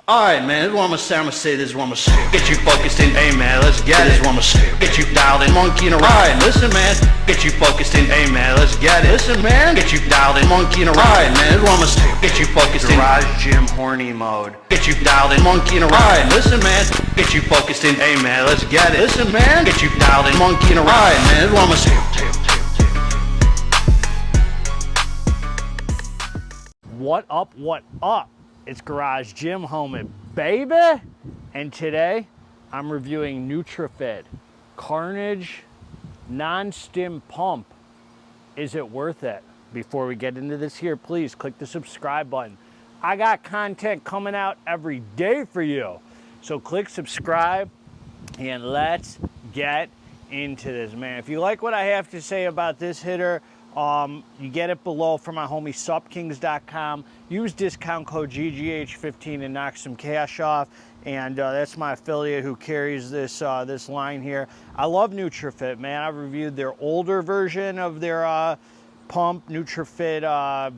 Alright, man, this is what I'm gonna say, this is what I'm gonna say. Get you focused in, hey man, let's get it. This is what I'm gonna say. Get you dialed in, monkeying around. Alright, listen man, get you focused in, hey man, let's get it. Listen man, get you dialed in, monkeying around. Alright man, this is what I'm gonna say. Get you focused in garage gym horny mode. Get you dialed in, monkeying around. Alright, listen man, get you focused in, hey man, let's get it. Listen man, get you dialed in, monkeying around. Alright man, this is what I'm gonna say. What up, what up? It's Garage Gym Homie, baby! And today, I'm reviewing NutriFitt Carnage Non-Stim Pump. Is it worth it? Before we get into this here, please click the subscribe button. I got content coming out every day for you. So click subscribe and let's get into this, man. If you like what I have to say about this hitter, you get it below from my homie supkings.com. Use discount code GGH15 and knock some cash off. And that's my affiliate who carries this this line here. I love NutriFitt, man. I've reviewed their older version of their pump, NutriFitt. I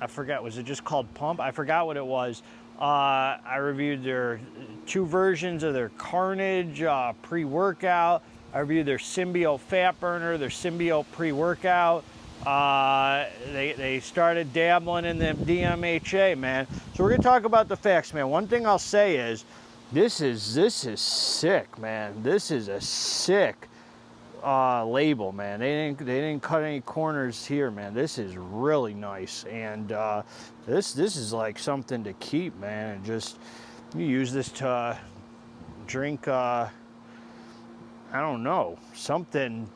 forgot, was it just called Pump? I forgot what it was. I reviewed their two versions of their Carnage pre-workout. I reviewed their Symbio Fat Burner, their Symbio pre-workout. They started dabbling in the DMHA, man. So we're gonna talk about the facts, man. One thing I'll say is, this is sick, man. This is a sick label, man. They didn't cut any corners here, man. This is really nice, and this is like something to keep, man. And just you use this to drink. I don't know, something,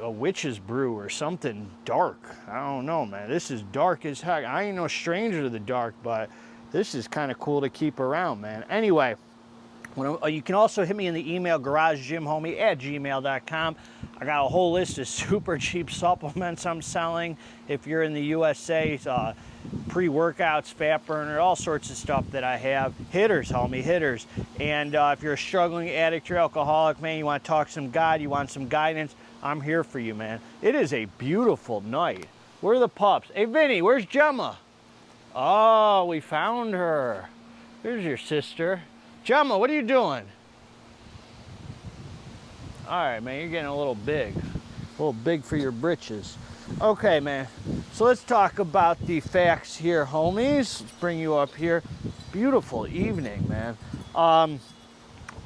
a witch's brew or something dark. I don't know, man. This is dark as heck. I ain't no stranger to the dark, but this is kind of cool to keep around, man. Anyway, you can also hit me in the email, garagegymhomie@gmail.com. I got a whole list of super cheap supplements I'm selling. If you're in the USA, pre-workouts, fat burner, all sorts of stuff that I have. Hitters, homie, hitters. And if you're a struggling addict or alcoholic, man, you want to talk some God, you want some guidance, I'm here for you, man. It is a beautiful night. Where are the pups? Hey, Vinny, where's Gemma? Oh, we found her. Here's your sister. Gemma, what are you doing? All right, man, you're getting a little big for your britches. Okay, man, so let's talk about the facts here, homies. Let's bring you up here. Beautiful evening, man. All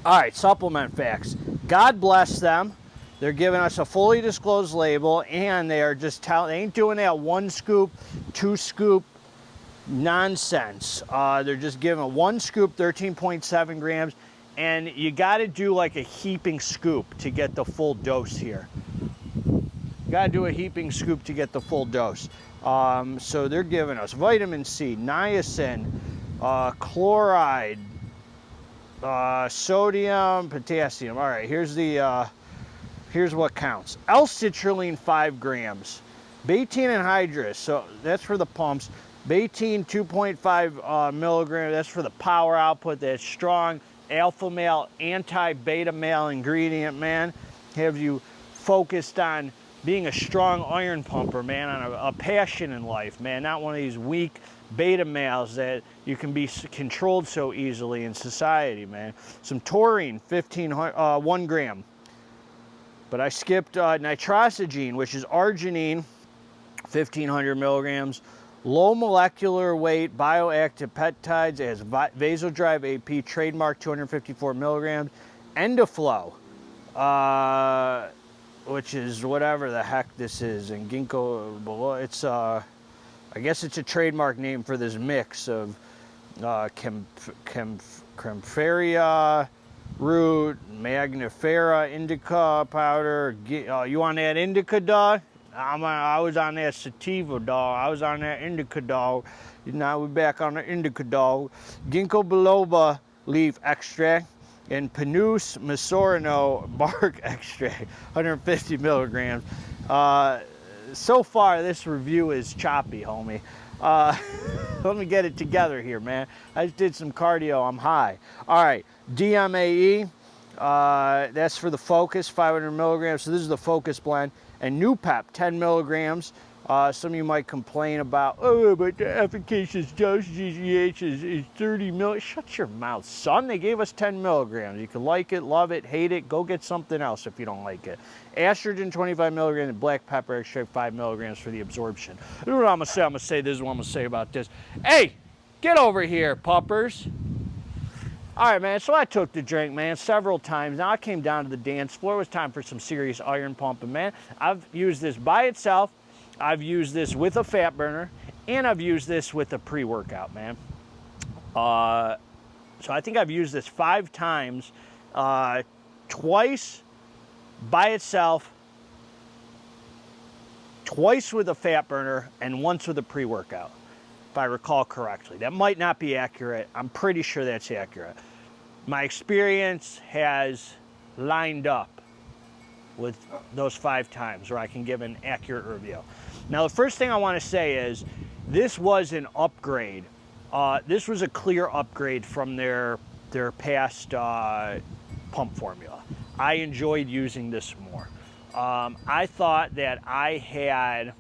right, supplement facts. God bless them. They're giving us a fully disclosed label, and they are just telling, they ain't doing that 1 scoop, 2 scoop nonsense. They're just giving a 1 scoop, 13.7 grams, and you got to do like a heaping scoop to get the full dose here. Got to do a heaping scoop to get the full dose. So they're giving us vitamin C, niacin, chloride, sodium, potassium. All right, here's what counts. L-citrulline 5 grams, betaine anhydrous, so that's for the pumps. Betaine 2.5 milligrams, that's for the power output. That's strong alpha male, anti-beta male ingredient, man. Have you focused on being a strong iron pumper, man, on a passion in life, man, not one of these weak beta males that you can be controlled so easily in society, man. Some taurine, 1 gram. But I skipped nitrosogene, which is arginine, 1,500 milligrams. Low molecular weight bioactive peptides as Vasodrive AP, trademark 254 milligrams. Endoflow, which is whatever the heck this is, and ginkgo, it's I guess it's a trademark name for this mix of Campharia root, Magnifera indica powder. You want that indica, dog? I was on that sativa, dog. I was on that indica, dog. Now we're back on the indica, dog. Ginkgo biloba leaf extract and Pinus Masorino bark extract, 150 milligrams. So far, this review is choppy, homie. Let me get it together here, man. I just did some cardio. I'm high. All right, DMAE. That's for the Focus, 500 milligrams. So this is the Focus blend. And NuPep, 10 milligrams. Some of you might complain about, oh, but the efficacious dose GGH is 30 mil. Shut your mouth, son. They gave us 10 milligrams. You can like it, love it, hate it. Go get something else if you don't like it. Estrogen, 25 milligrams, and black pepper extract, 5 milligrams for the absorption. This is what I'm going to say. I'm going to say this is what I'm going to say about this. Hey, get over here, puppers. All right, man, so I took the drink, man, several times. Now I came down to the dance floor. It was time for some serious iron pumping, man. I've used this by itself. I've used this with a fat burner, and I've used this with a pre-workout, man. So I think I've used this 5 times, twice by itself, twice with a fat burner, and once with a pre-workout, if I recall correctly. That might not be accurate. I'm pretty sure that's accurate. My experience has lined up with those 5 times where I can give an accurate review. Now, the first thing I want to say is this was an upgrade. This was a clear upgrade from their past pump formula. I enjoyed using this more. I thought that I had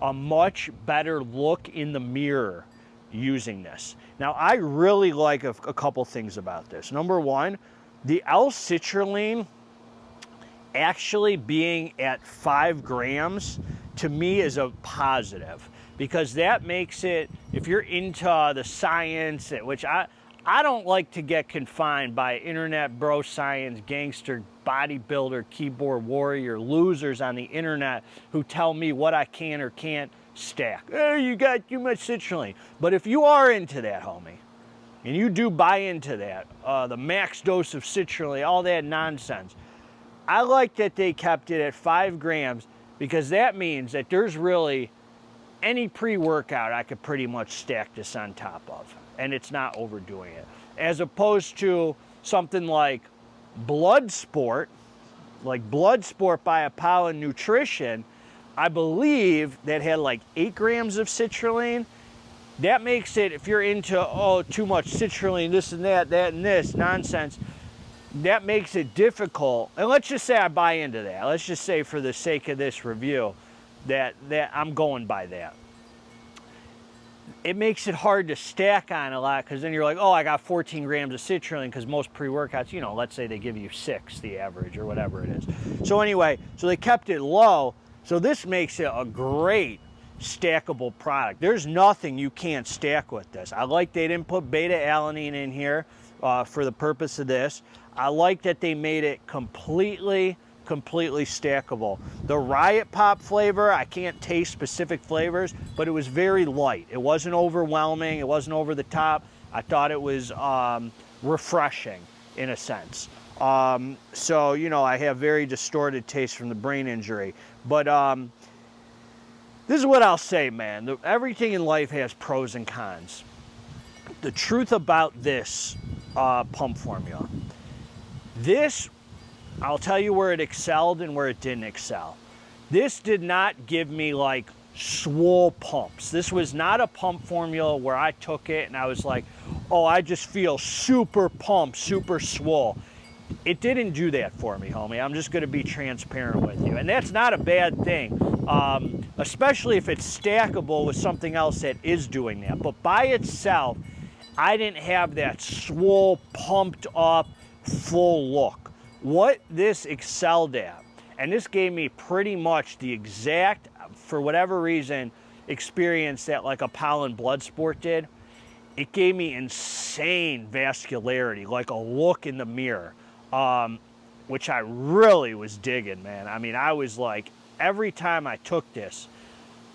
a much better look in the mirror using this. Now, I really like a couple things about this. Number one, the L-citrulline actually being at 5 grams to me is a positive, because that makes it, if you're into the science, which I don't like to get confined by internet bro science, gangster, bodybuilder, keyboard warrior, losers on the internet who tell me what I can or can't stack. Oh, you got too much citrulline. But if you are into that, homie, and you do buy into that, the max dose of citrulline, all that nonsense, I like that they kept it at 5 grams, because that means that there's really any pre-workout I could pretty much stack this on top of, and it's not overdoing it. As opposed to something like Blood Sport by Apollo Nutrition, I believe that had like 8 grams of citrulline. That makes it, if you're into, oh, too much citrulline, this and that and this nonsense, that makes it difficult. And let's just say I buy into that. Let's just say, for the sake of this review, that I'm going by that. It makes it hard to stack on a lot, because then you're like, oh, I got 14 grams of citrulline, because most pre-workouts, you know, let's say they give you 6, the average, or whatever it is. So anyway, so they kept it low. So this makes it a great stackable product. There's nothing you can't stack with this. I like they didn't put beta-alanine in here for the purpose of this. I like that they made it completely stackable. The Riot Pop flavor, I can't taste specific flavors, but it was very light. It wasn't overwhelming. It wasn't over the top. I thought it was refreshing in a sense. So, you know, I have very distorted taste from the brain injury. But this is what I'll say, man. Everything in life has pros and cons. The truth about this pump formula, this, I'll tell you where it excelled and where it didn't excel. This did not give me like swole pumps. This was not a pump formula where I took it and I was like, oh, I just feel super pumped, super swole. It didn't do that for me, homie. I'm just going to be transparent with you. And that's not a bad thing, especially if it's stackable with something else that is doing that. But by itself, I didn't have that swole, pumped up, full look. What this excelled at, and this gave me pretty much the exact, for whatever reason, experience that like Apollo and Bloodsport did. It gave me insane vascularity, like a look in the mirror, which I really was digging, man. I mean, I was like, every time I took this,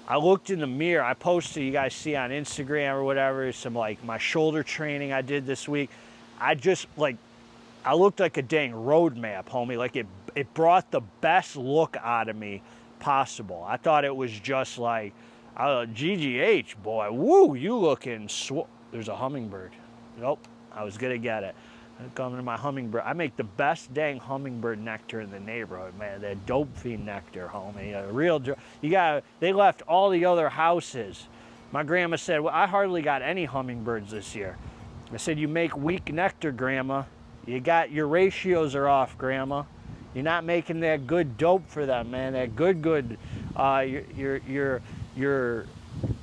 I looked in the mirror. I posted, you guys see on Instagram or whatever, some like my shoulder training I did this week. I looked like a dang roadmap, homie. Like it brought the best look out of me possible. I thought it was just like, GGH, boy, woo, you looking There's a hummingbird. Nope, I was gonna get it. I'm coming to my hummingbird. I make the best dang hummingbird nectar in the neighborhood, man. That dope fiend nectar, homie. A real, they left all the other houses. My grandma said, well, I hardly got any hummingbirds this year. I said, you make weak nectar, Grandma. Your ratios are off, Grandma. You're not making that good dope for them, man. That good. your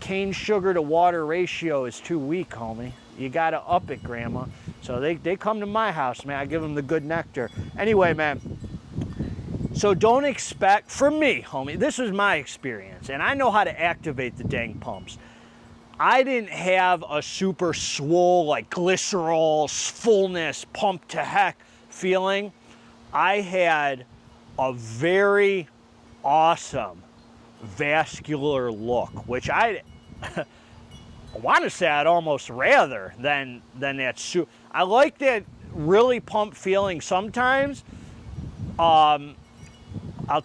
cane sugar to water ratio is too weak, homie. You gotta up it, grandma. So they come to my house, man. I give them the good nectar. Anyway, man, so don't expect, for me, homie, this was my experience, and I know how to activate the dang pumps. I didn't have a super swole, like glycerol, fullness, pump to heck feeling. I had a very awesome vascular look, which I want to say I'd almost rather than that. I like that really pump feeling sometimes. I'll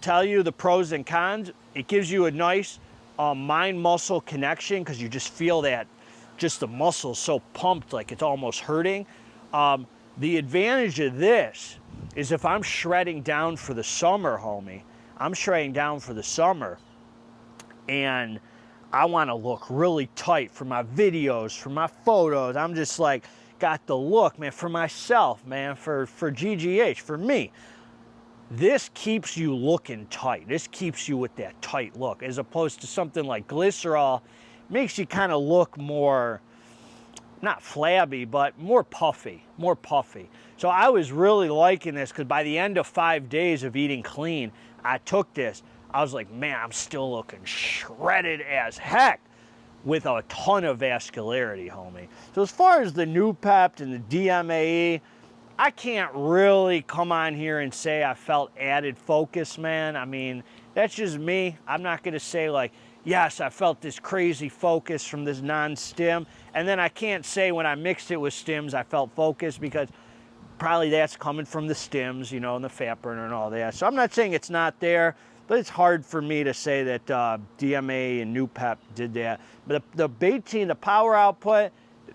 tell you the pros and cons. It gives you a nice mind-muscle connection because you just feel that, just the muscles so pumped like it's almost hurting. The advantage of this is if I'm shredding down for the summer, homie, I'm shredding down for the summer, and I want to look really tight for my videos, for my photos. I'm just like, got the look, man, for myself, man, for GGH, for me. This keeps you looking tight. This keeps you with that tight look, as opposed to something like glycerol. Makes you kind of look more, not flabby, but more puffy, more puffy. So I was really liking this because by the end of 5 days of eating clean, I took this. I was like, man, I'm still looking shredded as heck with a ton of vascularity, homie. So as far as the NutriFitt and the DMAE, I can't really come on here and say I felt added focus, man. I mean, that's just me. I'm not going to say like, yes, I felt this crazy focus from this non-stim. And then I can't say when I mixed it with stims, I felt focus, because probably that's coming from the stims, you know, and the fat burner and all that. So I'm not saying it's not there, but it's hard for me to say that DMA and NutriFitt did that. But the betaine, the power output,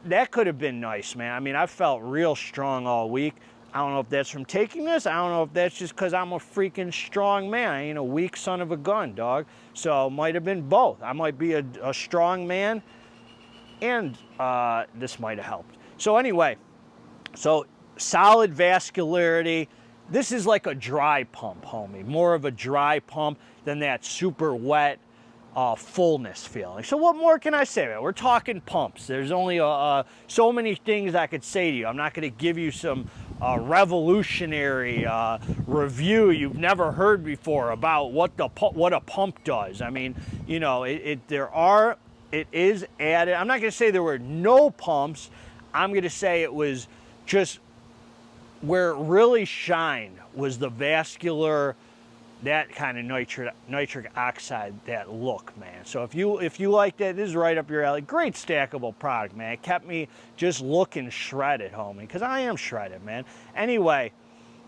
that could have been nice, man. I mean, I felt real strong all week. I don't know if that's from taking this. I don't know if that's just because I'm a freaking strong man. I ain't a weak son of a gun, dog. So it might have been both. I might be a strong man, and this might have helped. So anyway, so solid vascularity. This is like a dry pump, homie. More of a dry pump than that super wet fullness feeling. So what more can I say, man? We're talking pumps. There's only so many things I could say to you. I'm not going to give you some revolutionary review you've never heard before about what a pump does. I mean, you know, it is added. I'm not going to say there were no pumps. I'm going to say it was just where it really shined was the vascular, that kind of nitric oxide, that look, man. So if you like that, this is right up your alley. Great stackable product, man. It kept me just looking shredded, homie, because I am shredded, man. Anyway,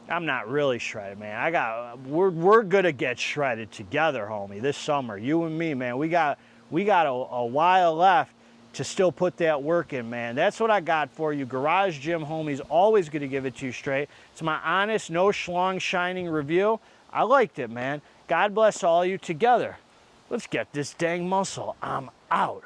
I'm not really shredded, man. We're gonna get shredded together, homie, this summer. You and me, man. We got a while left to still put that work in, man. That's what I got for you. Garage Gym Homie's always gonna give it to you straight. It's my honest, no schlong shining review. I liked it, man. God bless all you together. Let's get this dang muscle. I'm out.